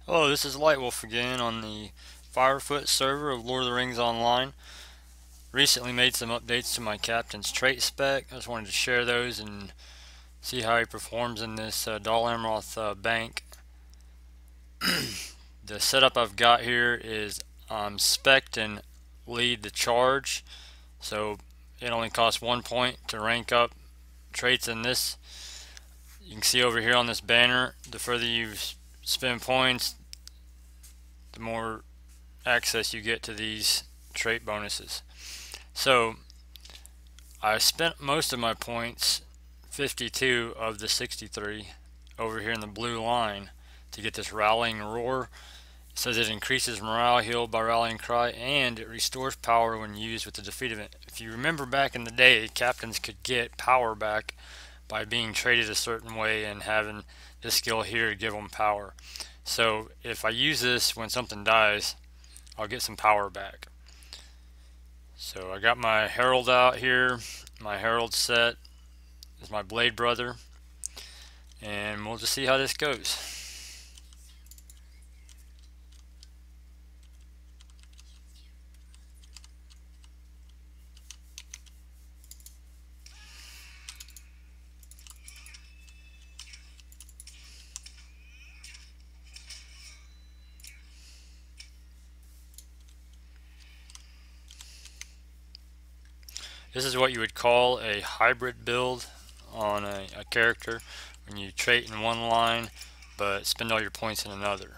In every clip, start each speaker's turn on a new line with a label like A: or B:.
A: Hello, this is Lightwolf again on the Firefoot server of Lord of the Rings Online. Recently made some updates to my captain's trait spec. I just wanted to share those and see how he performs in this Dol Amroth bank. The setup I've got here is I'm spec'd and lead the charge, so it only costs 1 point to rank up traits in this. You can see over here on this banner, the further you spend points, the more access you get to these trait bonuses. So I spent most of my points, 52 of the 63, over here in the blue line to get this Rallying Roar. It says it increases morale healed by Rallying Cry, and it restores power when used with the defeat event. If you remember back in the day, captains could get power back by being traded a certain way and having this skill here give them power. So if I use this when something dies, I'll get some power back. So I got my Herald out here. My Herald set is my Blade Brother, and we'll just see how this goes. This is what you would call a hybrid build on a character, when you trait in one line but spend all your points in another.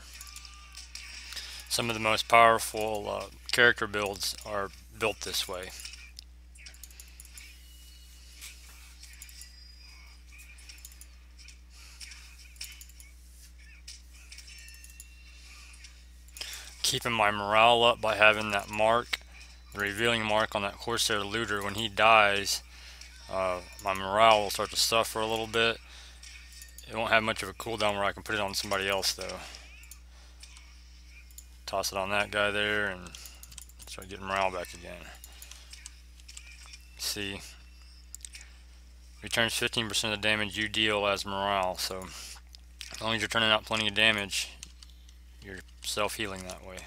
A: Some of the most powerful character builds are built this way. Keeping my morale up by having that mark, the revealing mark on that Corsair looter. When he dies, my morale will start to suffer a little bit. It won't have much of a cooldown where I can put it on somebody else though. Toss it on that guy there and start getting morale back again. See, returns 15% of the damage you deal as morale, so as long as you're turning out plenty of damage, you're self-healing that way.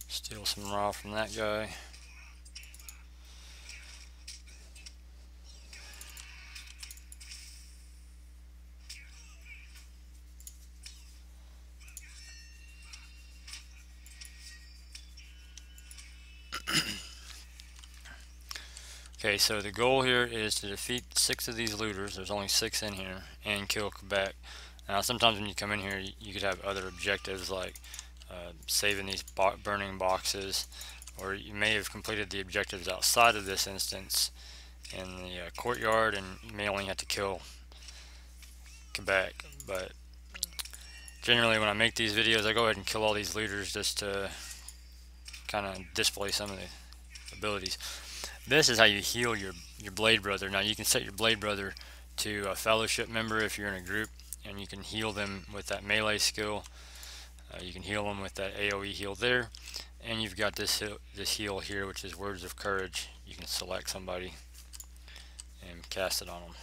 A: Steal some morale from that guy. Okay, so the goal here is to defeat 6 of these looters. There's only 6 in here, and kill Quebec. Now, sometimes when you come in here, you could have other objectives like saving these burning boxes, or you may have completed the objectives outside of this instance in the courtyard, and you may only have to kill Quebec. But generally, when I make these videos, I go ahead and kill all these looters just to kind of display some of the abilities. This is how you heal your Blade Brother. Now you can set your Blade Brother to a fellowship member if you're in a group, and you can heal them with that melee skill. You can heal them with that AoE heal there, and you've got this heal here, which is Words of Courage. You can select somebody and cast it on them.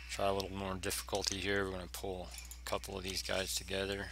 A: Try a little more difficulty here. We're going to pull a couple of these guys together.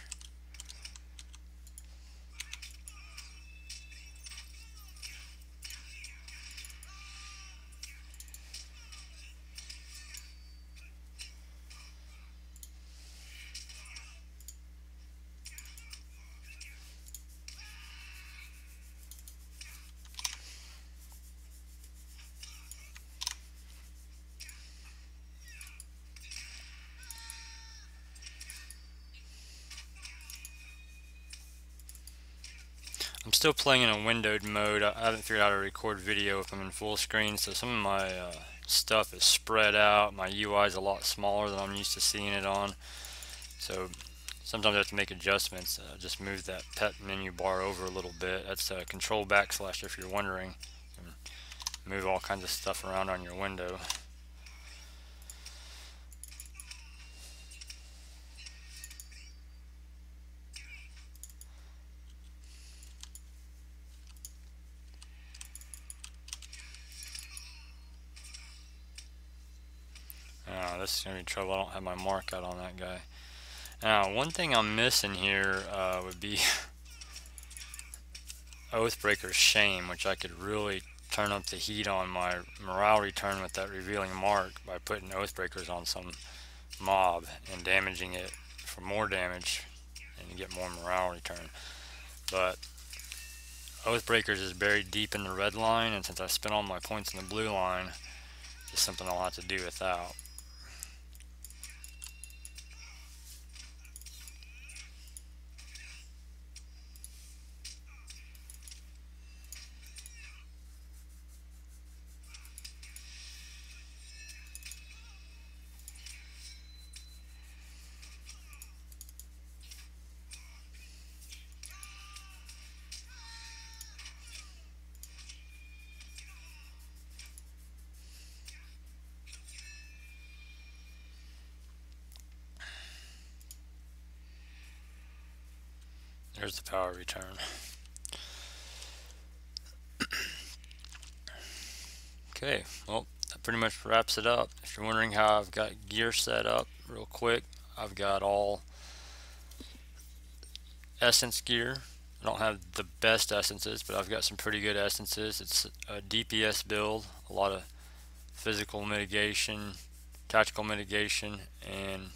A: still playing in a windowed mode. I haven't figured out how to record video if I'm in full screen, so some of my stuff is spread out. My UI is a lot smaller than I'm used to seeing it on, so sometimes I have to make adjustments. Just move that pet menu bar over a little bit. That's Control / if you're wondering. Move all kinds of stuff around on your window. This is going to be trouble. I don't have my mark out on that guy. Now, one thing I'm missing here would be Oathbreaker's Shame, which I could really turn up the heat on my morale return with that revealing mark by putting Oathbreakers on some mob and damaging it for more damage and get more morale return. But Oathbreakers is buried deep in the red line, and since I spent all my points in the blue line, it's something I'll have to do without. There's the power return. Okay, well, that pretty much wraps it up. If you're wondering how I've got gear set up, real quick, I've got all essence gear. I don't have the best essences, but I've got some pretty good essences. It's a DPS build, a lot of physical mitigation, tactical mitigation, and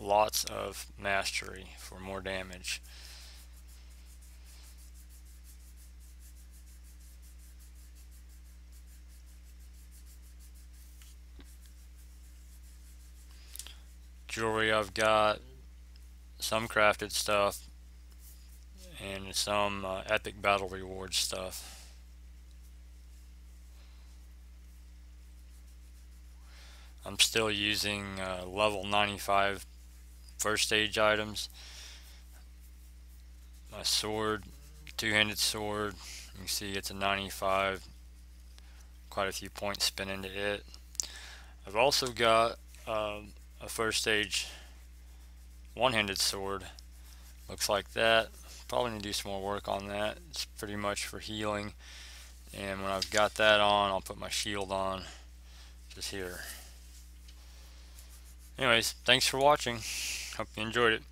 A: lots of mastery for more damage. Jewelry, I've got some crafted stuff and some epic battle reward stuff. I'm still using level 95 first stage items. My sword, two-handed sword, you can see it's a 95. Quite a few points spent into it. I've also got a first stage one-handed sword. Looks like that. Probably need to do some more work on that. It's pretty much for healing. And when I've got that on, I'll put my shield on just here. Anyways, thanks for watching. Hope you enjoyed it.